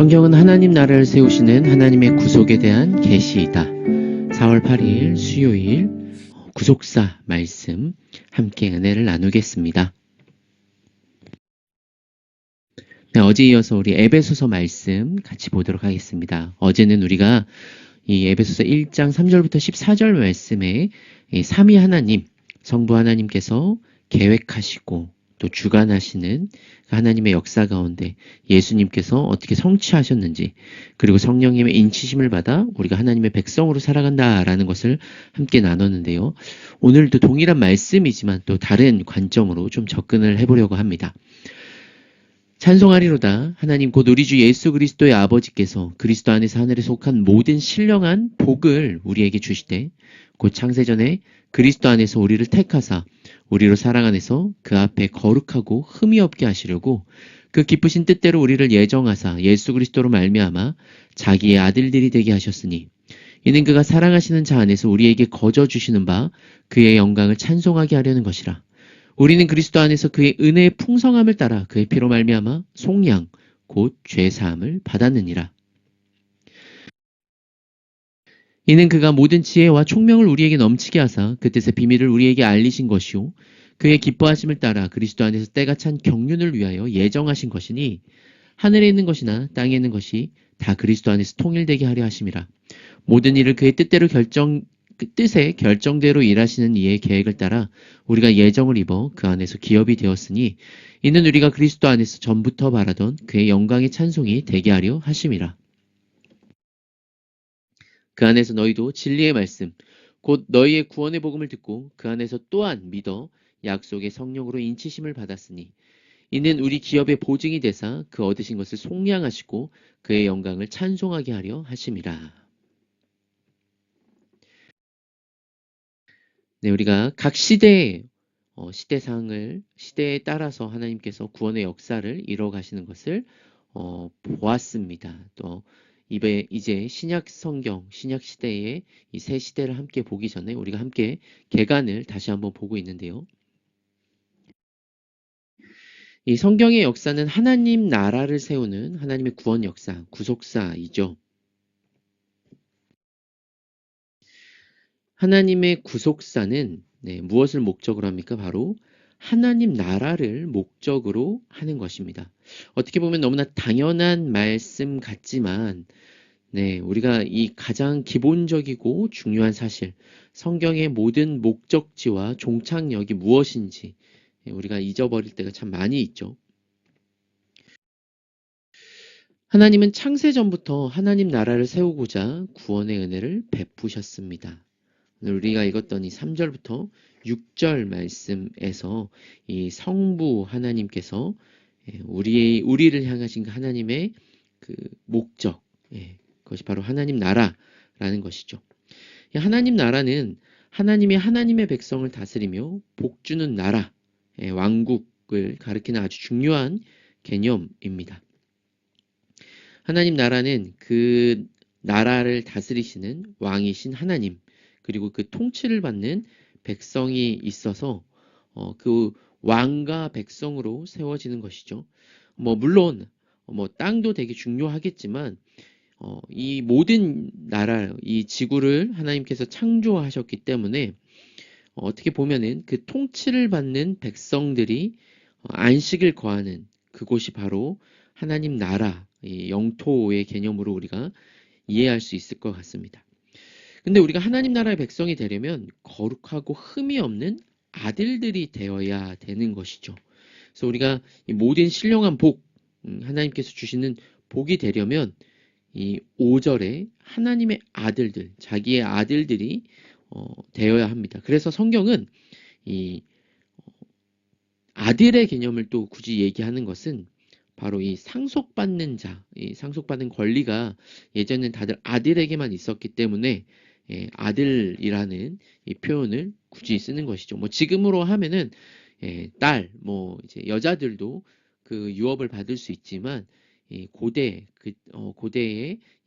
성경은 하나님 나라를 세우시는 하나님의 구속에 대한 계시이다. 4월 8일 수요일 구속사 말씀 함께 은혜를 나누겠습니다. 네, 어제 이어서 우리 에베소서 말씀 같이 보도록 하겠습니다. 어제는 우리가 이 에베소서 1장 3절부터 14절 말씀에 삼위 하나님, 성부 하나님께서 계획하시고 또 주관하시는 하나님의 역사 가운데 예수님께서 어떻게 성취하셨는지, 그리고 성령님의 인치심을 받아 우리가 하나님의 백성으로 살아간다라는 것을 함께 나눴는데요. 오늘도 동일한 말씀이지만 또 다른 관점으로 좀 접근을 해보려고 합니다. 찬송하리로다. 하나님 곧 우리 주 예수 그리스도의 아버지께서 그리스도 안에서 하늘에 속한 모든 신령한 복을 우리에게 주시되 곧 창세전에 그리스도 안에서 우리를 택하사 우리로 사랑 안에서 그 앞에 거룩하고 흠이 없게 하시려고 그 기쁘신 뜻대로 우리를 예정하사 예수 그리스도로 말미암아 자기의 아들들이 되게 하셨으니 이는 그가 사랑하시는 자 안에서 우리에게 거저 주시는 바 그의 영광을 찬송하게 하려는 것이라. 우리는 그리스도 안에서 그의 은혜의 풍성함을 따라 그의 피로 말미암아 속량 곧 죄사함을 받았느니라. 이는 그가 모든 지혜와 총명을 우리에게 넘치게 하사 그 뜻의 비밀을 우리에게 알리신 것이요 그의 기뻐하심을 따라 그리스도 안에서 때가 찬 경륜을 위하여 예정하신 것이니 하늘에 있는 것이나 땅에 있는 것이 다 그리스도 안에서 통일되게 하려 하심이라. 모든 일을 그의 뜻대로 그 뜻의 결정대로 일하시는 이의 계획을 따라 우리가 예정을 입어 그 안에서 기업이 되었으니 이는 우리가 그리스도 안에서 전부터 바라던 그의 영광의 찬송이 되게 하려 하심이라. 그 안에서 너희도 진리의 말씀 곧 너희의 구원의 복음을 듣고 그 안에서 또한 믿어 약속의 성령으로 인치심을 받았으니 이는 우리 기업의 보증이 되사 그 얻으신 것을 속량하시고 그의 영광을 찬송하게 하려 하심이라. 네, 우리가 각 시대의 시대에 따라서 하나님께서 구원의 역사를 이뤄 가시는 것을 보았습니다. 또 이제 신약 성경, 신약 시대의 이 새 시대를 함께 보기 전에 우리가 함께 개관을 다시 한번 보고 있는데요. 이 성경의 역사는 하나님 나라를 세우는 하나님의 구원 역사, 구속사이죠. 하나님의 구속사는 무엇을 목적으로 합니까? 바로 하나님 나라를 목적으로 하는 것입니다. 어떻게 보면 너무나 당연한 말씀 같지만 우리가 이 가장 기본적이고 중요한 사실, 성경의 모든 목적지와 종착역이 무엇인지 우리가 잊어버릴 때가 참 많이 있죠. 하나님은 창세전부터 하나님 나라를 세우고자 구원의 은혜를 베푸셨습니다. 오늘 우리가 읽었던 이 3절부터 6절 말씀에서 이 성부 하나님께서 우리를 향하신 그 하나님의 그 목적, 그것이 바로 하나님 나라라는 것이죠. 하나님 나라는 하나님의 백성을 다스리며 복주는 나라, 왕국을 가리키는 아주 중요한 개념입니다. 하나님 나라는 그 나라를 다스리시는 왕이신 하나님, 그리고 그 통치를 받는 백성이 있어서 그 왕과 백성으로 세워지는 것이죠. 물론 땅도 되게 중요하겠지만 이 모든 나라, 이 지구를 하나님께서 창조하셨기 때문에 어떻게 보면은 그 통치를 받는 백성들이 안식을 거하는 그곳이 바로 하나님 나라, 이 영토의 개념으로 우리가 이해할 수 있을 것 같습니다. 근데 우리가 하나님 나라의 백성이 되려면 거룩하고 흠이 없는 아들들이 되어야 되는 것이죠. 그래서 우리가 이 모든 신령한 복, 하나님께서 주시는 복이 되려면 이 5절에 하나님의 아들들, 자기의 아들들이 되어야 합니다. 그래서 성경은 이 아들의 개념을 또 굳이 얘기하는 것은 바로 이 상속받는 자, 이 상속받는 권리가 예전엔 다들 아들에게만 있었기 때문에 아들이라는 이 표현을 굳이 쓰는 것이죠. 지금으로 하면은 딸, 이제 여자들도 그 유업을 받을 수 있지만 이 고대의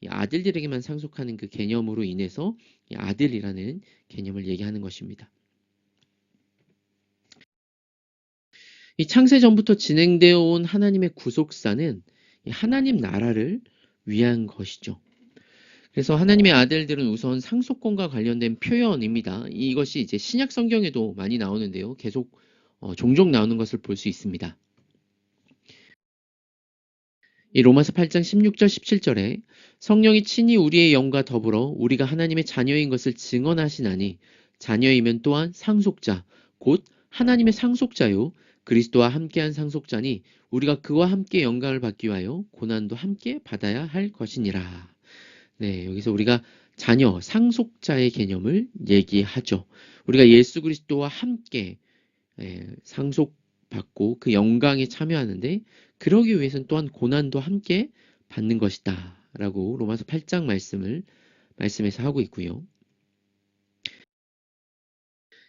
이 아들들에게만 상속하는 그 개념으로 인해서 이 아들이라는 개념을 얘기하는 것입니다. 이 창세 전부터 진행되어 온 하나님의 구속사는 이 하나님 나라를 위한 것이죠. 그래서 하나님의 아들들은 우선 상속권과 관련된 표현입니다. 이것이 이제 신약 성경에도 많이 나오는데요. 계속 종종 나오는 것을 볼 수 있습니다. 이 로마서 8장 16절 17절에 성령이 친히 우리의 영과 더불어 우리가 하나님의 자녀인 것을 증언하시나니 자녀이면 또한 상속자 곧 하나님의 상속자요 그리스도와 함께한 상속자니 우리가 그와 함께 영광을 받기 위하여 고난도 함께 받아야 할 것이니라. 네, 여기서 우리가 자녀, 상속자의 개념을 얘기하죠. 우리가 예수 그리스도와 함께 상속받고 그 영광에 참여하는데 그러기 위해서는 또한 고난도 함께 받는 것이다. 라고 로마서 8장 말씀에서 하고 있고요.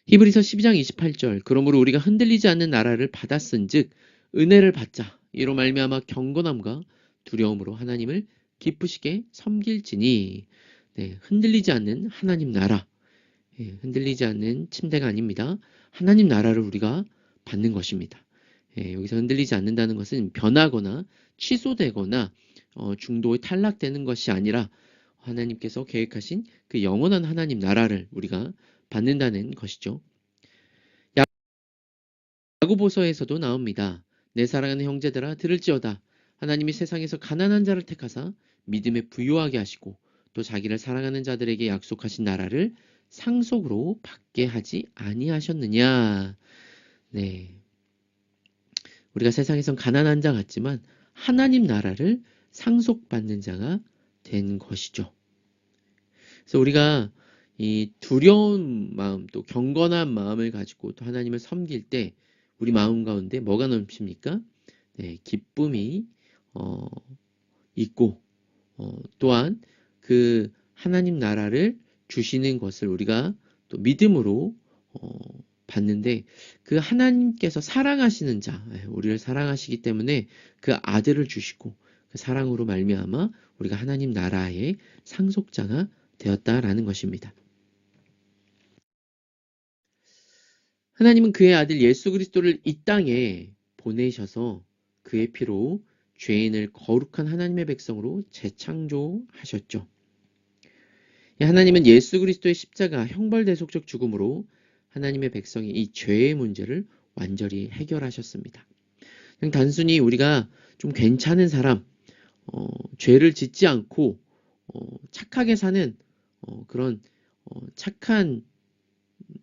히브리서 12장 28절 그러므로 우리가 흔들리지 않는 나라를 받았은즉 은혜를 받자. 이로 말미암아 경건함과 두려움으로 하나님을 기쁘시게 섬길지니 네, 흔들리지 않는 하나님 나라 흔들리지 않는 침대가 아닙니다. 하나님 나라를 우리가 받는 것입니다. 여기서 흔들리지 않는다는 것은 변하거나 취소되거나 중도에 탈락되는 것이 아니라 하나님께서 계획하신 그 영원한 하나님 나라를 우리가 받는다는 것이죠. 야고보서에서도 나옵니다. 내 사랑하는 형제들아 들을지어다. 하나님이 세상에서 가난한 자를 택하사 믿음에 부유하게 하시고 또 자기를 사랑하는 자들에게 약속하신 나라를 상속으로 받게 하지 아니하셨느냐. 네. 우리가 세상에선 가난한 자 같지만 하나님 나라를 상속받는 자가 된 것이죠. 그래서 우리가 이 두려운 마음 또 경건한 마음을 가지고 또 하나님을 섬길 때 우리 마음 가운데 뭐가 넘칩니까? 네, 기쁨이 있고 또한 그 하나님 나라를 주시는 것을 우리가 또 믿음으로 받는데 그 하나님께서 사랑하시는 자, 우리를 사랑하시기 때문에 그 아들을 주시고 그 사랑으로 말미암아 우리가 하나님 나라의 상속자가 되었다라는 것입니다. 하나님은 그의 아들 예수 그리스도를 이 땅에 보내셔서 그의 피로 죄인을 거룩한 하나님의 백성으로 재창조하셨죠. 하나님은 예수 그리스도의 십자가 형벌대속적 죽음으로 하나님의 백성이 이 죄의 문제를 완전히 해결하셨습니다. 그냥 단순히 우리가 좀 괜찮은 사람, 죄를 짓지 않고 착하게 사는 그런 착한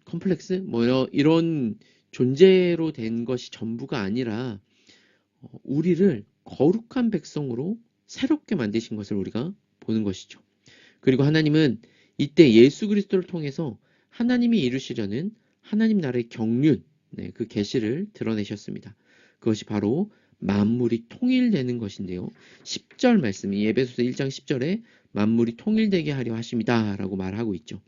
컴플렉스 뭐 이런 존재로 된 것이 전부가 아니라 우리를 거룩한 백성으로 새롭게 만드신 것을 우리가 보는 것이죠. 그리고 하나님은 이때 예수 그리스도를 통해서 하나님이 이루시려는 하나님 나라의 경륜, 그 계시를 드러내셨습니다. 그것이 바로 만물이 통일되는 것인데요. 10절 말씀이 에베소서 1장 10절에 만물이 통일되게 하려 하십니다. 라고 말하고 있죠.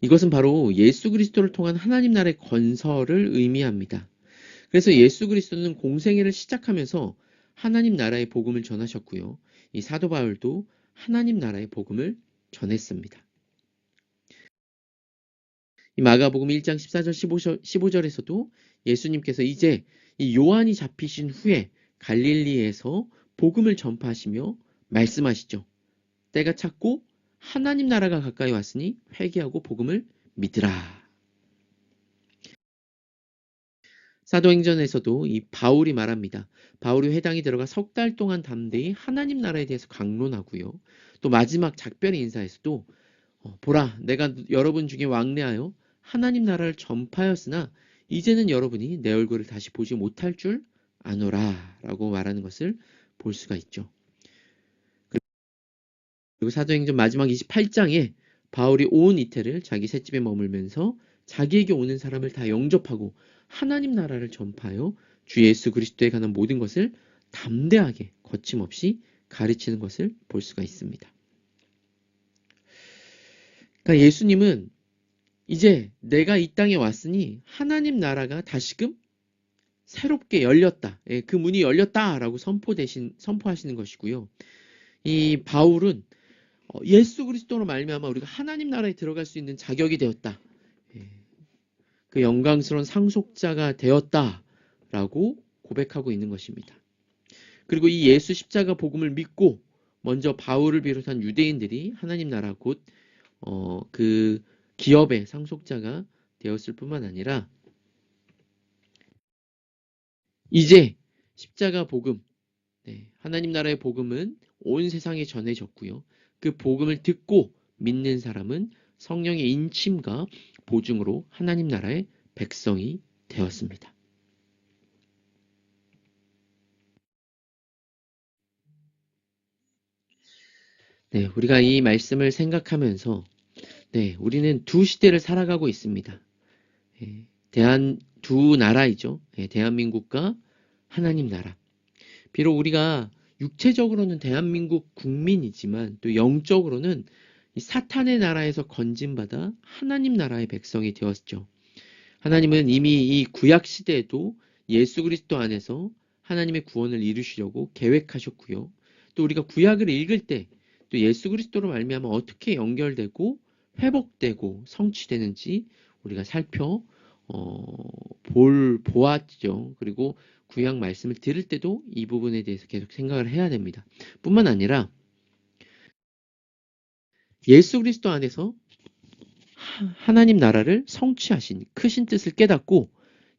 이것은 바로 예수 그리스도를 통한 하나님 나라의 건설을 의미합니다. 그래서 예수 그리스도는 공생애를 시작하면서 하나님 나라의 복음을 전하셨고요. 이 사도 바울도 하나님 나라의 복음을 전했습니다. 이 마가복음 1장 14절 15절에서도 예수님께서 이제 이 요한이 잡히신 후에 갈릴리에서 복음을 전파하시며 말씀하시죠. 때가 찼고 하나님 나라가 가까이 왔으니 회개하고 복음을 믿으라. 사도행전에서도 이 바울이 말합니다. 바울이 회당에 들어가 석 달 동안 담대히 하나님 나라에 대해서 강론하고요. 또 마지막 작별의 인사에서도 보라 내가 여러분 중에 왕래하여 하나님 나라를 전파하였으나 이제는 여러분이 내 얼굴을 다시 보지 못할 줄 아노라 라고 말하는 것을 볼 수가 있죠. 그리고 사도행전 마지막 28장에 바울이 온 이태를 자기 셋집에 머물면서 자기에게 오는 사람을 다 영접하고 하나님 나라를 전파하여 주 예수 그리스도에 관한 모든 것을 담대하게 거침없이 가르치는 것을 볼 수가 있습니다. 그러니까 예수님은 이제 내가 이 땅에 왔으니 하나님 나라가 다시금 새롭게 열렸다. 그 문이 열렸다라고 선포하시는 것이고요. 이 바울은 예수 그리스도로 말미암아 우리가 하나님 나라에 들어갈 수 있는 자격이 되었다. 그 영광스러운 상속자가 되었다라고 고백하고 있는 것입니다. 그리고 이 예수 십자가 복음을 믿고 먼저 바울을 비롯한 유대인들이 하나님 나라 곧 그 기업의 상속자가 되었을 뿐만 아니라 이제 십자가 복음, 하나님 나라의 복음은 온 세상에 전해졌고요. 그 복음을 듣고 믿는 사람은 성령의 인침과 보증으로 하나님 나라의 백성이 되었습니다. 네, 우리가 이 말씀을 생각하면서 우리는 두 시대를 살아가고 있습니다. 두 나라이죠. 대한민국과 하나님 나라. 비록 우리가 육체적으로는 대한민국 국민이지만 또 영적으로는 이 사탄의 나라에서 건진받아 하나님 나라의 백성이 되었죠. 하나님은 이미 이 구약 시대에도 예수 그리스도 안에서 하나님의 구원을 이루시려고 계획하셨고요. 또 우리가 구약을 읽을 때 또 예수 그리스도로 말미암아 어떻게 연결되고 회복되고 성취되는지 우리가 보았죠. 그리고 구약 말씀을 들을 때도 이 부분에 대해서 계속 생각을 해야 됩니다. 뿐만 아니라 예수 그리스도 안에서 하나님 나라를 성취하신 크신 뜻을 깨닫고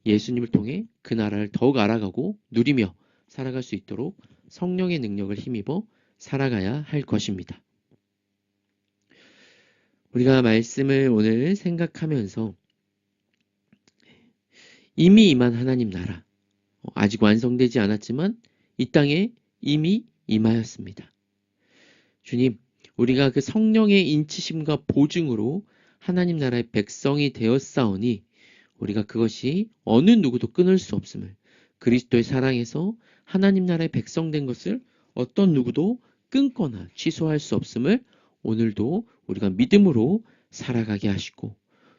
예수님을 통해 그 나라를 더욱 알아가고 누리며 살아갈 수 있도록 성령의 능력을 힘입어 살아가야 할 것입니다. 우리가 말씀을 오늘 생각하면서 이미 임한 하나님 나라, 아직 완성되지 않았지만 이 땅에 이미 임하였습니다. 주님, 우리가 그 성령의 인치심과 보증으로 하나님 나라의 백성이 되었사오니 우리가 그것이 어느 누구도 끊을 수 없음을, 그리스도의 사랑에서 하나님 나라의 백성 된 것을 어떤 누구도 끊거나 취소할 수 없음을 오늘도 우리가 믿음으로 살아가게 하시고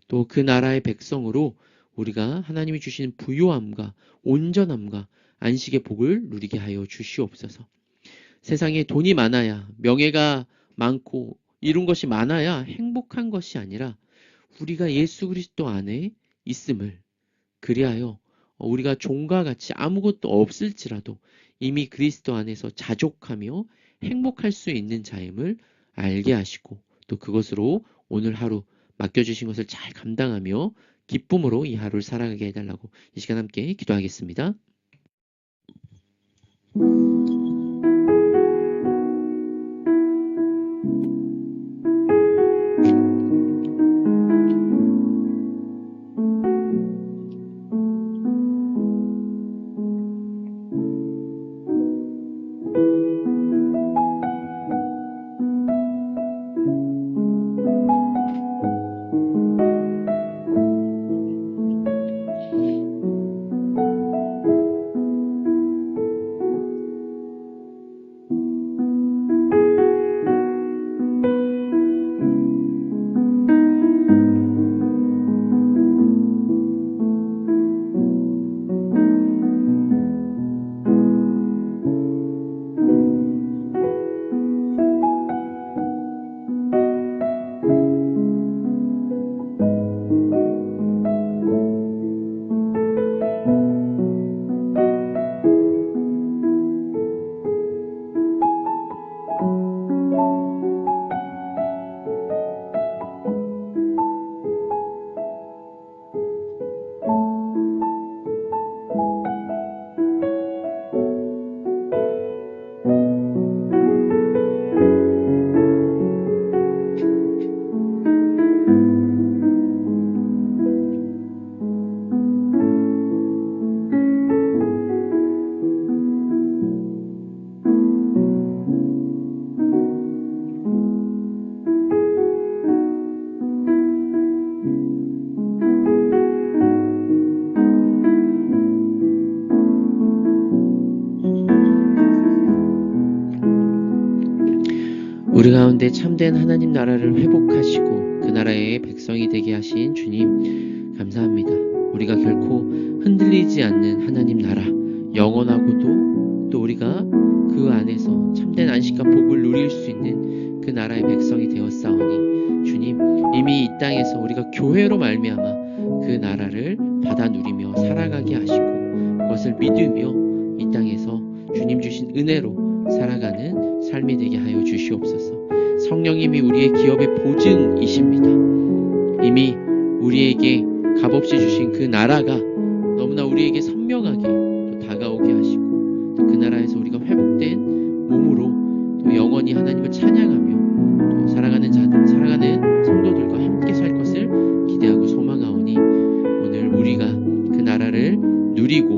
또 그 나라의 백성으로 우리가 하나님이 주시는 부요함과 온전함과 안식의 복을 누리게 하여 주시옵소서. 세상에 돈이 많아야, 명예가 많고 이룬 것이 많아야 행복한 것이 아니라 우리가 예수 그리스도 안에 있음을, 그리하여 우리가 종과 같이 아무것도 없을지라도 이미 그리스도 안에서 자족하며 행복할 수 있는 자임을 알게 하시고 또 그것으로 오늘 하루 맡겨주신 것을 잘 감당하며 기쁨으로 이 하루를 살아가게 해달라고 이 시간 함께 기도하겠습니다. 우리 가운데 참된 하나님 나라를 회복하시고 그 나라의 백성이 되게 하신 주님 감사합니다. 우리가 결코 흔들리지 않는 하나님 나라, 영원하고도 또 우리가 그 안에서 참된 안식과 복을 누릴 수 있는 그 나라의 백성이 되었사오니 주님, 이미 이 땅에서 우리가 교회로 말미암아 그 나라를 받아 누리며 살아가게 하시고 그것을 믿으며 이 땅에서 주님 주님 주신 은혜로 살아가는 삶이 되게 하여 주시옵소서. 성령님이 우리의 기업의 보증이십니다. 이미 우리에게 값없이 주신 그 나라가 너무나 우리에게 선명하게 또 다가오게 하시고, 또 그 나라에서 우리가 회복된 몸으로 또 영원히 하나님을 찬양하며 또 살아가는 성도들과 함께 살 것을 기대하고 소망하오니, 오늘 우리가 그 나라를 누리고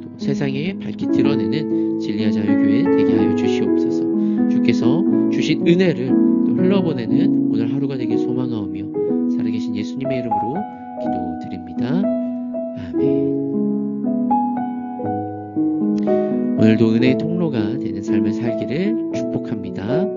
또 세상에 밝히 드러내는 진리와 자유교회 되게 하여 주시옵소서. 주께서 주신 은혜를 또 흘러보내는 오늘 하루가 되길 소망하오며 살아계신 예수님의 이름으로 기도드립니다. 아멘. 오늘도 은혜의 통로가 되는 삶을 살기를 축복합니다.